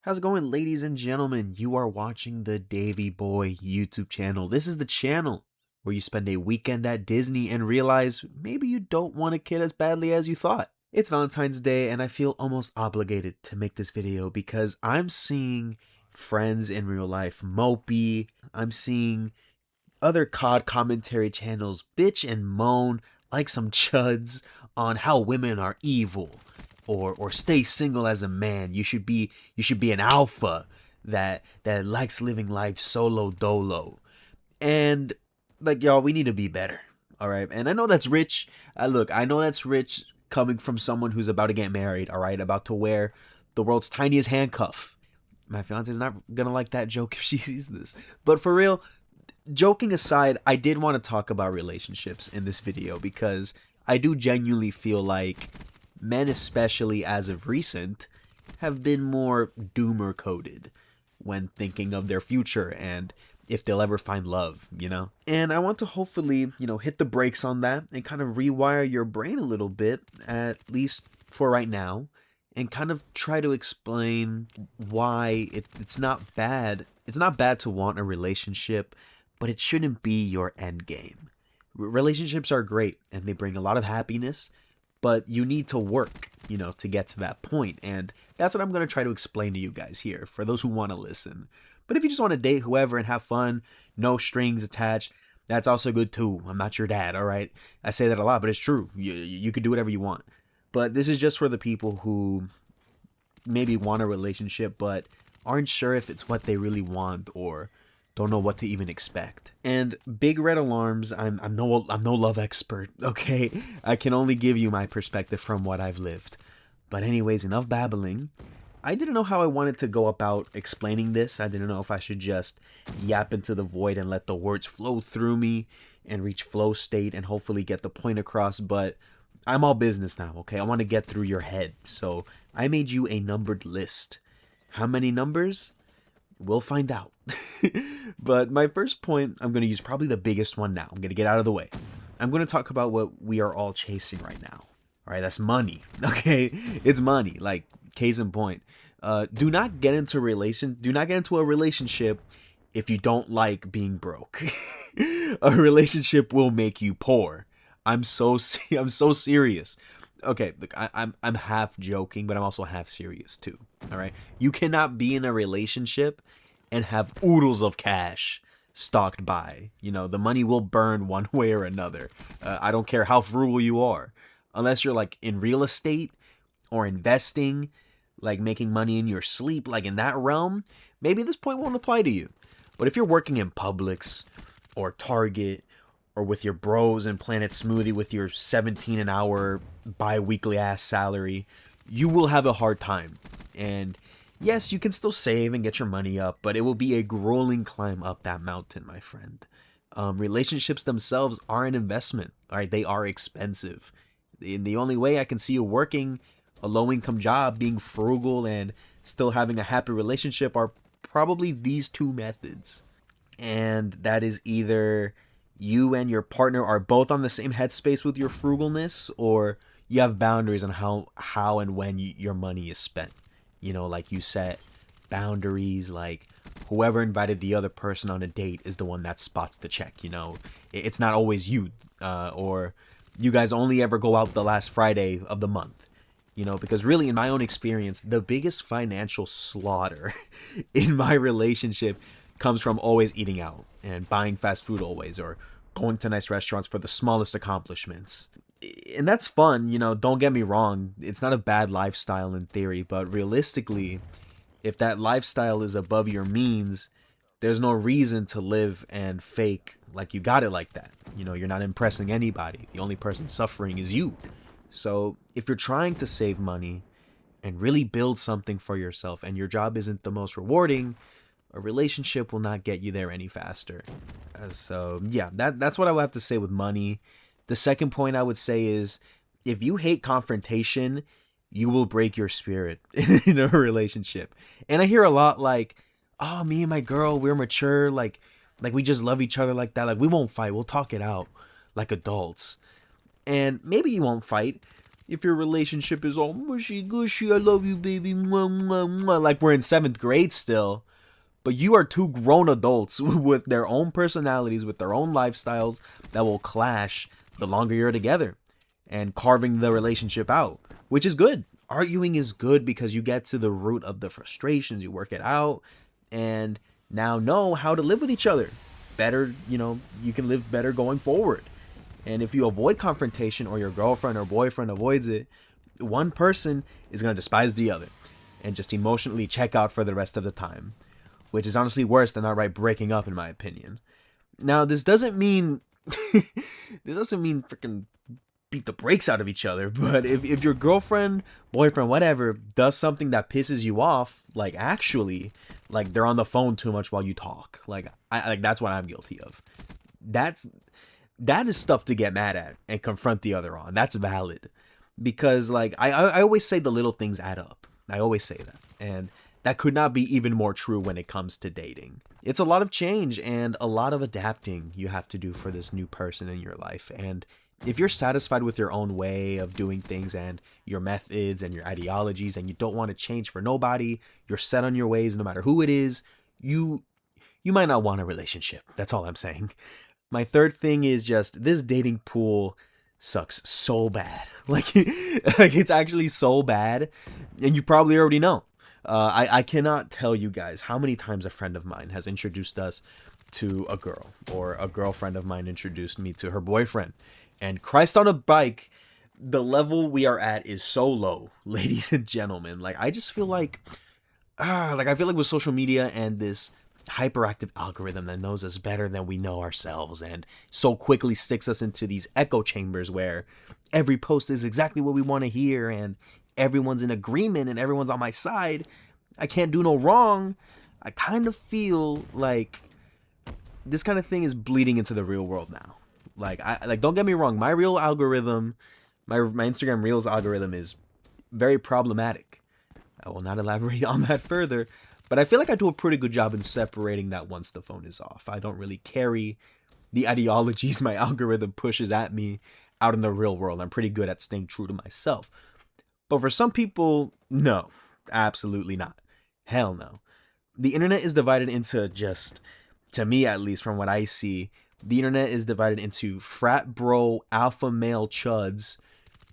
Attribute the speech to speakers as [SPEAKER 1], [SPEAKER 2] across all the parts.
[SPEAKER 1] How's it going, ladies and gentlemen? You are watching the Daviboye YouTube channel. This is the channel where you spend a weekend at Disney and realize maybe you don't want a kid as badly as you thought. It's Valentine's Day and I feel almost obligated to make this video because I'm seeing friends in real life mopey. I'm seeing other COD commentary channels bitch and moan like some chuds on how women are evil or stay single as a man. You should be an alpha that likes living life solo dolo. And like y'all, we need to be better. All right. And I know that's rich. I know that's rich coming from someone who's about to get married, all right, about to wear the world's tiniest handcuff. My fiance's not gonna like that joke if she sees this. But for real, joking aside, I did want to talk about relationships in this video because I do genuinely feel like men, especially as of recent, have been more doomer coded when thinking of their future and if they'll ever find love, you know? And I want to hopefully, hit the brakes on that and kind of rewire your brain a little bit, at least for right now, and kind of try to explain why it's not bad. It's not bad to want a relationship, but it shouldn't be your end game. Relationships are great and they bring a lot of happiness, but you need to work, to get to that point. And that's what I'm going to try to explain to you guys here for those who want to listen. But if you just want to date whoever and have fun, no strings attached, that's also good too. I'm not your dad, all right? I say that a lot, but it's true. You can do whatever you want. But this is just for the people who maybe want a relationship but aren't sure if it's what they really want or don't know what to even expect. And big red alarms, I'm no love expert, okay? I can only give you my perspective from what I've lived. But anyways, enough babbling. I didn't know how I wanted to go about explaining this. I didn't know if I should just yap into the void and let the words flow through me and reach flow state and hopefully get the point across, but I'm all business now, okay? I want to get through your head. So I made you a numbered list. How many numbers? We'll find out. But my first point, I'm going to use probably the biggest one now. I'm going to get out of the way. I'm going to talk about what we are all chasing right now. All right, that's money. Okay, it's money. Like, case in point. Do not get into a relationship if you don't like being broke. A relationship will make you poor. I'm so serious. Okay, look, I'm half joking, but I'm also half serious too. All right, you cannot be in a relationship and have oodles of cash stocked by. The money will burn one way or another. I don't care how frugal you are, unless you're like in real estate or investing, like making money in your sleep, like in that realm. Maybe this point won't apply to you. But if you're working in Publix or Target or with your bros in Planet Smoothie with your 17 an hour bi-weekly ass salary, you will have a hard time. And yes, you can still save and get your money up, but it will be a grueling climb up that mountain, my friend. Relationships themselves are an investment. All right, they are expensive. The only way I can see you working a low-income job, being frugal, and still having a happy relationship are probably these two methods. And that is either you and your partner are both on the same headspace with your frugalness, or you have boundaries on how and when your money is spent. Like you set boundaries, like whoever invited the other person on a date is the one that spots the check. It's not always you, or you guys only ever go out the last Friday of the month. Because really, in my own experience, the biggest financial slaughter in my relationship comes from always eating out and buying fast food always, or going to nice restaurants for the smallest accomplishments. And that's fun, don't get me wrong. It's not a bad lifestyle in theory, but realistically, if that lifestyle is above your means, there's no reason to live and fake like you got it like that. You're not impressing anybody. The only person suffering is you. So if you're trying to save money and really build something for yourself and your job isn't the most rewarding, a relationship will not get you there any faster. So yeah, that's what I would have to say with money. The second point I would say is, if you hate confrontation, you will break your spirit in a relationship. And I hear a lot like, oh, me and my girl, we're mature. Like we just love each other like that. Like, we won't fight. We'll talk it out like adults. And maybe you won't fight, if your relationship is all mushy gushy, I love you, baby, mwah, mwah, mwah, like we're in 7th grade still, but you are two grown adults with their own personalities, with their own lifestyles that will clash the longer you're together, and carving the relationship out, which is good. Arguing is good because you get to the root of the frustrations, you work it out, and now know how to live with each other better. You can live better going forward. And if you avoid confrontation, or your girlfriend or boyfriend avoids it, one person is going to despise the other and just emotionally check out for the rest of the time, which is honestly worse than outright breaking up, in my opinion. Now, this doesn't mean freaking beat the brakes out of each other, but if your girlfriend, boyfriend, whatever, does something that pisses you off, like actually, like they're on the phone too much while you talk, like that's what I'm guilty of. That is stuff to get mad at and confront the other on. That's valid, because like I always say the little things add up. I always say that, and that could not be even more true when it comes to dating. It's a lot of change and a lot of adapting you have to do for this new person in your life. And if you're satisfied with your own way of doing things and your methods and your ideologies, and you don't want to change for nobody, you're set on your ways no matter who it is, you might not want a relationship. That's all I'm saying. My third thing is just this dating pool sucks so bad. Like it's actually so bad, and you probably already know. I cannot tell you guys how many times a friend of mine has introduced us to a girl, or a girlfriend of mine introduced me to her boyfriend. And Christ on a bike, the level we are at is so low, ladies and gentlemen. Like, I just feel like, I feel like with social media and this hyperactive algorithm that knows us better than we know ourselves, and so quickly sticks us into these echo chambers where every post is exactly what we want to hear, and everyone's in agreement, and everyone's on my side, I can't do no wrong. I kind of feel like this kind of thing is bleeding into the real world now. Like, don't get me wrong, my real algorithm, my Instagram Reels algorithm is very problematic. I will not elaborate on that further, but I feel like I do a pretty good job in separating that once the phone is off. I don't really carry the ideologies my algorithm pushes at me out in the real world. I'm pretty good at staying true to myself. But for some people, no, absolutely not. Hell no. The internet is divided into just, to me at least, from what I see, the internet is divided into frat bro, alpha male chuds,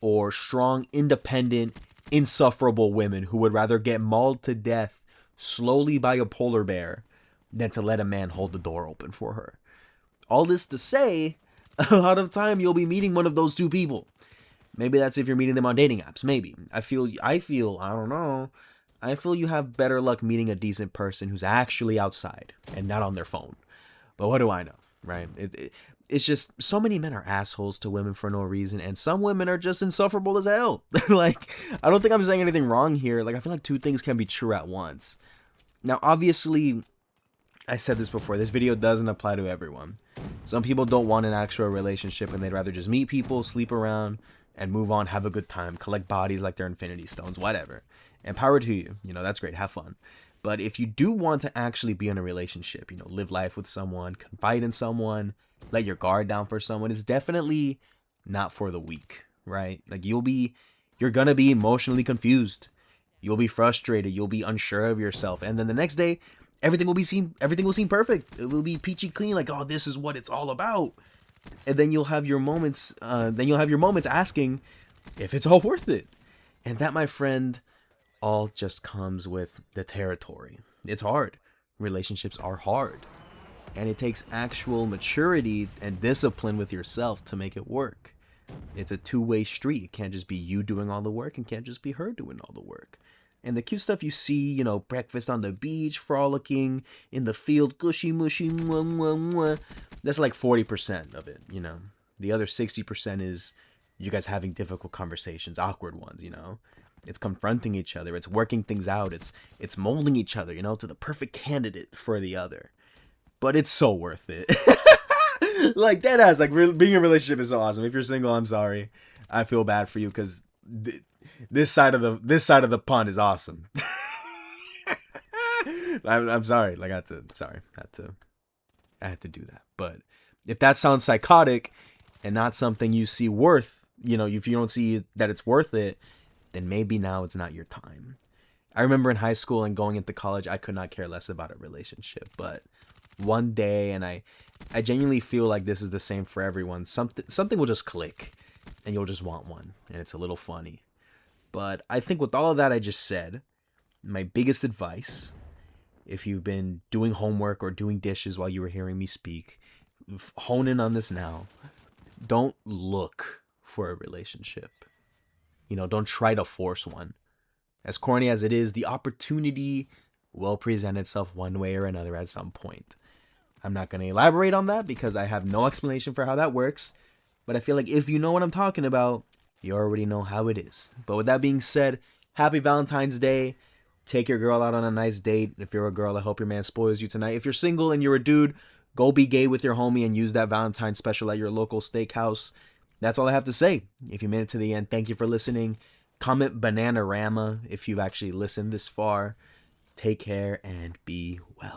[SPEAKER 1] or strong, independent, insufferable women who would rather get mauled to death slowly by a polar bear than to let a man hold the door open for her. All this to say, a lot of time you'll be meeting one of those two people. Maybe that's if you're meeting them on dating apps. Maybe. I feel, I don't know. I feel you have better luck meeting a decent person who's actually outside and not on their phone. But what do I know? Right? It's just so many men are assholes to women for no reason, and some women are just insufferable as hell. Like, I don't think I'm saying anything wrong here. Like, I feel like two things can be true at once. Now, obviously, I said this before, this video doesn't apply to everyone. Some people don't want an actual relationship, and they'd rather just meet people, sleep around, and move on, have a good time, collect bodies like they're infinity stones, whatever. And power to you. That's great. Have fun. But if you do want to actually be in a relationship, live life with someone, confide in someone, let your guard down for someone, it's definitely not for the weak, right? Like, you're gonna be emotionally confused. You'll be frustrated. You'll be unsure of yourself. And then the next day, everything will seem perfect. It will be peachy clean. Like, oh, this is what it's all about. And then you'll have your moments. Asking if it's all worth it. And that, my friend, all just comes with the territory. It's hard. Relationships are hard. And it takes actual maturity and discipline with yourself to make it work. It's a two-way street. It can't just be you doing all the work, and can't just be her doing all the work. And the cute stuff you see, breakfast on the beach, frolicking in the field, gushy mushy, mwah, mwah, mwah, that's like 40% of it, The other 60% is you guys having difficult conversations, awkward ones, It's confronting each other. It's working things out. It's molding each other, to the perfect candidate for the other. But it's so worth it. Like, that ass, like, being in a relationship is so awesome. If you're single, I'm sorry. I feel bad for you, because this side of the pond is awesome. I'm sorry. Like, I had to do that. But if that sounds psychotic and not something you see worth if you don't see that it's worth it, then maybe now it's not your time. I remember in high school and going into college, I could not care less about a relationship. But one day, and I genuinely feel like this is the same for everyone, something will just click and you'll just want one. And it's a little funny. But I think with all of that I just said, my biggest advice, if you've been doing homework or doing dishes while you were hearing me speak, hone in on this now. Don't look for a relationship. Don't try to force one. As corny as it is, the opportunity will present itself one way or another at some point. I'm not going to elaborate on that because I have no explanation for how that works, but I feel like if you know what I'm talking about, you already know how it is. But with that being said, happy Valentine's Day. Take your girl out on a nice date. If you're a girl, I hope your man spoils you tonight. If you're single and you're a dude, go be gay with your homie and use that Valentine's special at your local steakhouse. That's all I have to say. If you made it to the end, thank you for listening. Comment Bananarama if you've actually listened this far. Take care and be well.